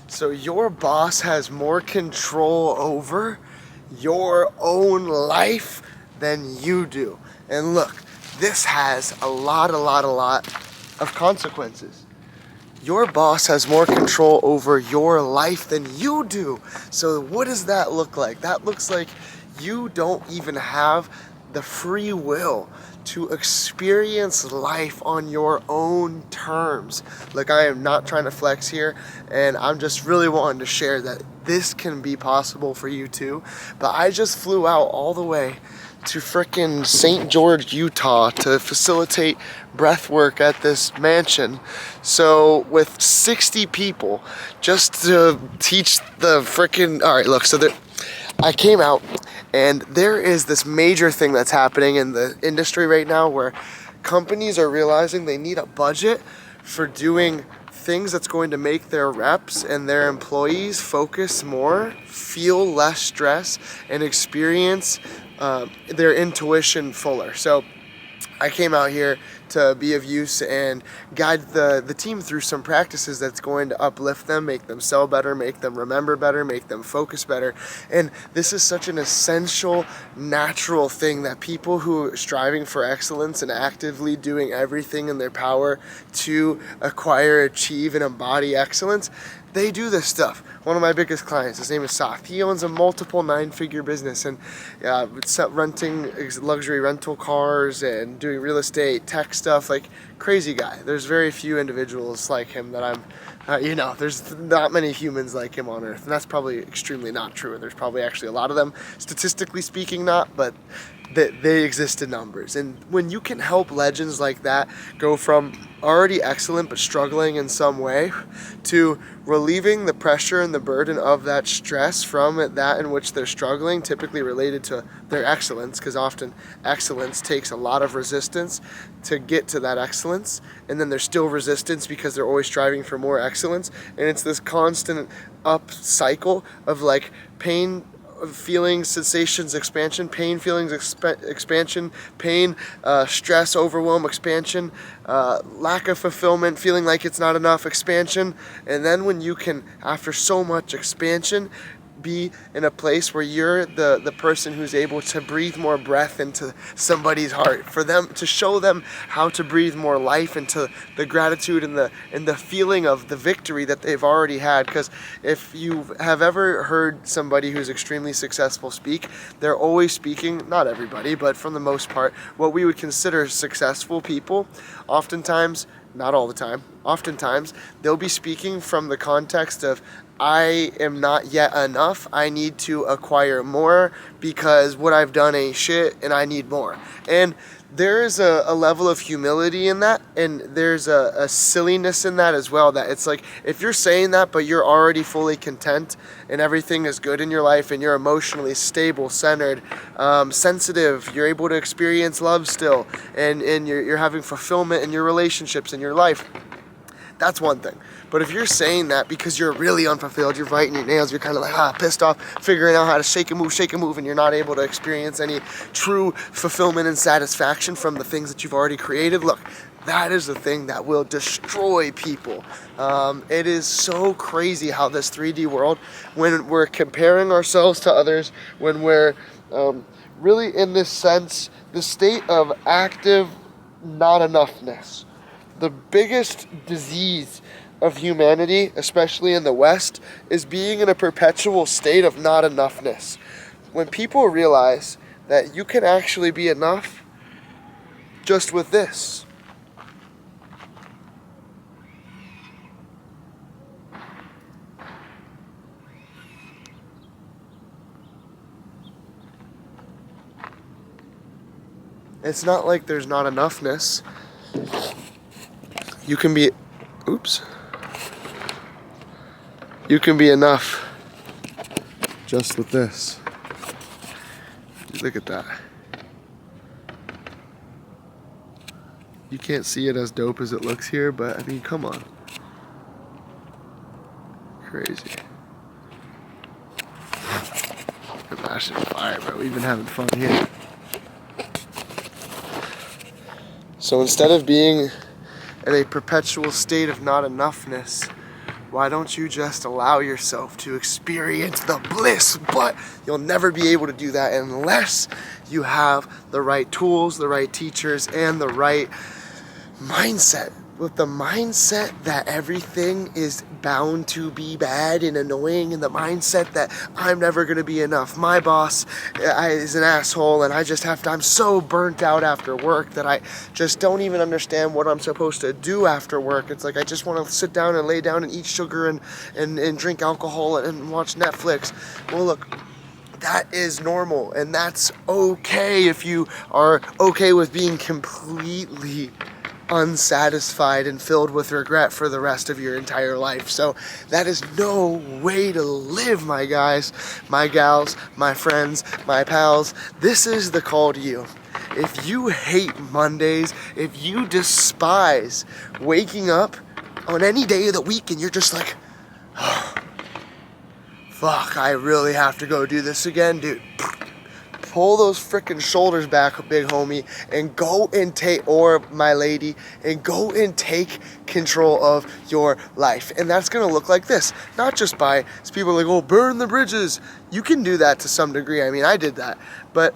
So your boss has more control over your own life than you do. And look, this has a lot of consequences. Your boss has more control over your life than you do. So what does that look like? That looks like you don't even have the free will to experience life on your own terms. Like, I am not trying to flex here, and I'm just really wanting to share that this can be possible for you too. But I just flew out all the way to frickin' St. George, Utah to facilitate breath work at this mansion. So with 60 people, just to teach the frickin', all right, look, so I came out, and there is this major thing that's happening in the industry right now where companies are realizing they need a budget for doing things that's going to make their reps and their employees focus more, feel less stress, and experience their intuition fuller. So I came out here to be of use and guide the team through some practices that's going to uplift them, make them sell better, make them remember better, make them focus better. And this is such an essential, natural thing that people who are striving for excellence and actively doing everything in their power to acquire, achieve, and embody excellence, they do this stuff. One of my biggest clients, his name is Saf. He owns a multiple 9-figure business and renting luxury rental cars and doing real estate, tech stuff, like crazy guy. There's very few individuals like him that I'm, there's not many humans like him on earth. And that's probably extremely not true. There's probably actually a lot of them, statistically speaking not, but they exist in numbers. And when you can help legends like that go from already excellent but struggling in some way to relieving the pressure and the burden of that stress from that in which they're struggling, typically related to their excellence, because often excellence takes a lot of resistance to get to that excellence, and then there's still resistance because they're always striving for more excellence, and it's this constant up cycle of like pain, feelings, sensations, expansion, pain, feelings, expansion, pain, stress, overwhelm, expansion, lack of fulfillment, feeling like it's not enough, expansion. And then when you can, after so much expansion, be in a place where you're the person who's able to breathe more breath into somebody's heart, for them to show them how to breathe more life into the gratitude and the feeling of the victory that they've already had. Because if you have ever heard somebody who's extremely successful speak, they're always speaking, not everybody, but for the most part, what we would consider successful people, oftentimes, not all the time, oftentimes, they'll be speaking from the context of, I am not yet enough, I need to acquire more because what I've done ain't shit and I need more. And there is a level of humility in that, and there's a silliness in that as well, that it's like, if you're saying that but you're already fully content and everything is good in your life and you're emotionally stable, centered, sensitive, you're able to experience love still, and you're having fulfillment in your relationships in your life, that's one thing. But if you're saying that because you're really unfulfilled, you're biting your nails, you're kind of like pissed off, figuring out how to shake and move, and you're not able to experience any true fulfillment and satisfaction from the things that you've already created, look, that is the thing that will destroy people. It is so crazy how this 3D world, when we're comparing ourselves to others, when we're really in this sense, the state of active not enoughness, the biggest disease of humanity, especially in the West, is being in a perpetual state of not enoughness. When people realize that you can actually be enough just with this. It's not like there's not enoughness. You can be, you can be enough just with this. Look at that. You can't see it as dope as it looks here, but I mean, come on. Crazy. Imagine fire, bro. We've been having fun here. So instead of being in a perpetual state of not enoughness, why don't you just allow yourself to experience the bliss? But you'll never be able to do that unless you have the right tools, the right teachers, and the right mindset. With the mindset that everything is bound to be bad and annoying, and the mindset that I'm never going to be enough. My boss is an asshole, and I'm so burnt out after work that I just don't even understand what I'm supposed to do after work. It's like I just want to sit down and lay down and eat sugar and drink alcohol and watch Netflix. Well, look, that is normal, and that's okay if you are okay with being completely unsatisfied and filled with regret for the rest of your entire life. So that is no way to live, my guys, my gals, my friends, my pals. This is the call to you. If you hate Mondays, if you despise waking up on any day of the week and you're just like, oh, fuck, I really have to go do this again, dude. Pull those freaking shoulders back, big homie, and go and take, or my lady, and go and take control of your life. And that's going to look like this. Not just by, people are like, oh, burn the bridges. You can do that to some degree. I mean, I did that. But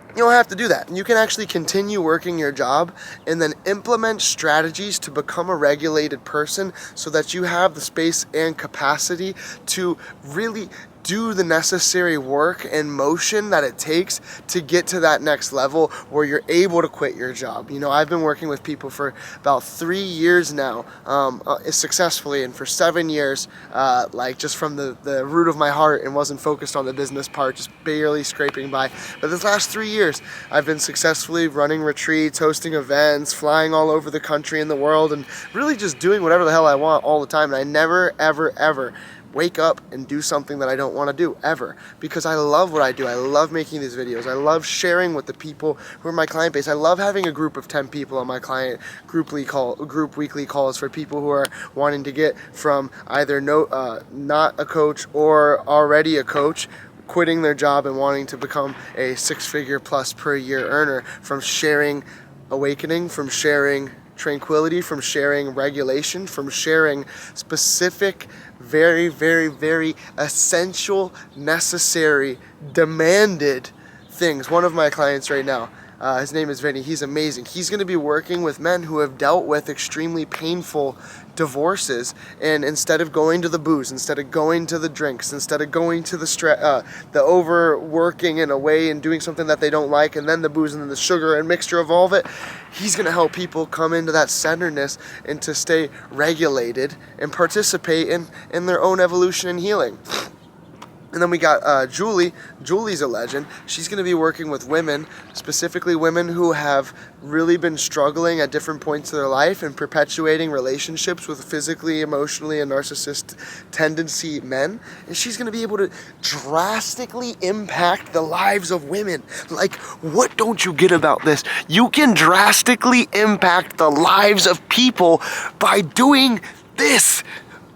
you don't have to do that. You can actually continue working your job and then implement strategies to become a regulated person so that you have the space and capacity to really do the necessary work and motion that it takes to get to that next level where you're able to quit your job. You know, I've been working with people for about 3 years now, successfully, and for 7 years, like just from the root of my heart, and wasn't focused on the business part, just barely scraping by. But this last 3 years, I've been successfully running retreats, hosting events, flying all over the country and the world, and really just doing whatever the hell I want all the time. And I never, ever, ever wake up and do something that I don't want to do, ever, because I love what I do. I love making these videos. I love sharing with the people who are my client base. I love having a group of 10 people on my client group weekly calls for people who are wanting to get from either not a coach or already a coach, quitting their job and wanting to become a 6-figure plus per year earner, from sharing awakening, from sharing tranquility, from sharing regulation, from sharing specific, very, very, very essential, necessary, demanded things. One of my clients right now, his name is Vinny. He's amazing. He's going to be working with men who have dealt with extremely painful divorces, and instead of going to the booze, instead of going to the drinks, instead of going to the overworking in a way and doing something that they don't like, and then the booze and then the sugar and mixture of all of it, he's going to help people come into that centeredness and to stay regulated and participate in their own evolution and healing. And then we got Julie. Julie's a legend. She's going to be working with women, specifically women who have really been struggling at different points of their life and perpetuating relationships with physically, emotionally, and narcissist tendency men. And she's going to be able to drastically impact the lives of women. Like, what don't you get about this? You can drastically impact the lives of people by doing this.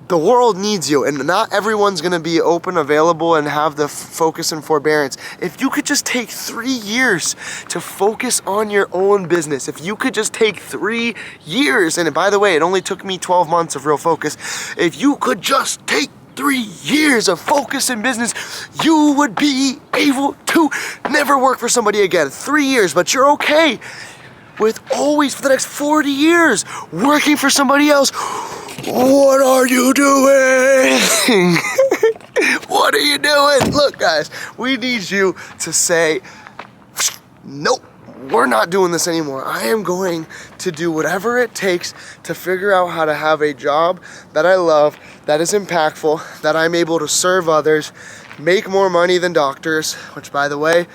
The world needs you, and not everyone's going to be open, available, and have the focus and forbearance. If you could just take 3 years to focus on your own business, if you could just take 3 years, and by the way, it only took me 12 months of real focus, if you could just take 3 years of focus in business, you would be able to never work for somebody again. 3 years, but you're okay with always, for the next 40 years, working for somebody else. What are you doing? What are you doing? Look, guys, we need you to say, nope, we're not doing this anymore. I am going to do whatever it takes to figure out how to have a job that I love, that is impactful, that I'm able to serve others, make more money than doctors, which, by the way,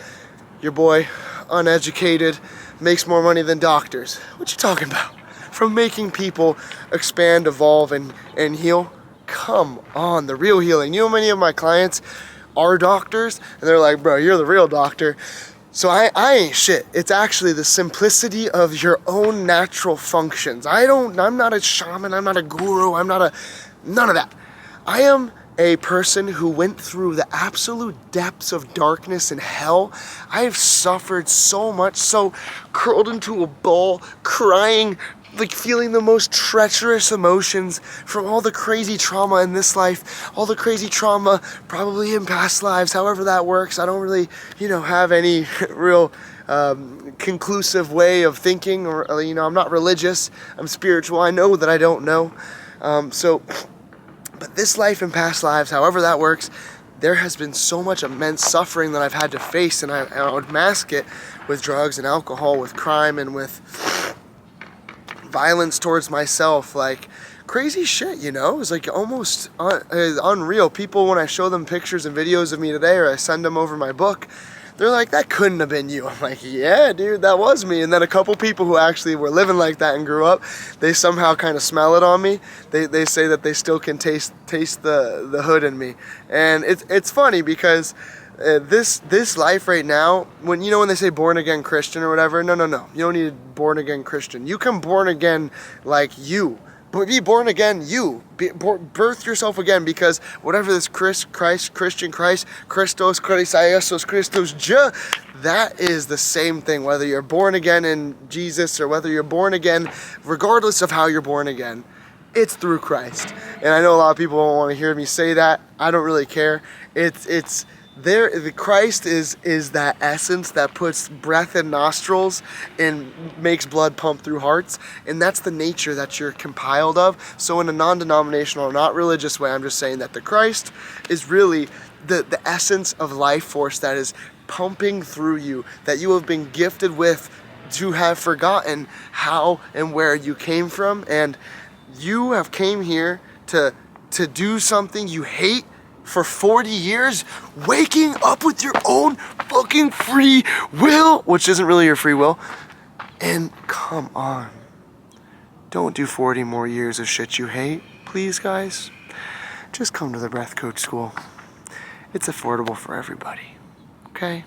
your boy, uneducated, makes more money than doctors. What you talking about? From making people expand, evolve, and heal? Come on, the real healing. You know, many of my clients are doctors, and they're like, bro, you're the real doctor. So I ain't shit. It's actually the simplicity of your own natural functions. I'm not a shaman, I'm not a guru, none of that. I am a person who went through the absolute depths of darkness and hell. I have suffered so much, so curled into a ball, crying, like feeling the most treacherous emotions from all the crazy trauma in this life, all the crazy trauma probably in past lives, however that works. I don't really, have any real conclusive way of thinking, or, I'm not religious, I'm spiritual. I know that I don't know. But this life and past lives, however that works, there has been so much immense suffering that I've had to face, and I would mask it with drugs and alcohol, with crime, and with violence towards myself, like crazy shit, It's like almost unreal. People, when I show them pictures and videos of me today, or I send them over my book, they're like, that couldn't have been you. I'm like, yeah, dude, that was me. And then a couple people who actually were living like that and grew up, they somehow kind of smell it on me. They say that they still can taste the hood in me. And it's funny because this life right now, when they say born again Christian or whatever, no, you don't need a born again Christian. You can born again like you. Be born again, birth yourself again, because whatever this Christos, Christos, that is the same thing, whether you're born again in Jesus or whether you're born again, regardless of how you're born again, it's through Christ. And I know a lot of people don't want to hear me say that. I don't really care. It's there. The Christ is that essence that puts breath in nostrils and makes blood pump through hearts, and that's the nature that you're compiled of. So in a non-denominational, not religious way, I'm just saying that the Christ is really the essence of life force that is pumping through you, that you have been gifted with, to have forgotten how and where you came from, and you have came here to do something you hate for 40 years, waking up with your own fucking free will, which isn't really your free will. And come on, don't do 40 more years of shit you hate, please, guys. Just come to the Breath Coach School. It's affordable for everybody, okay?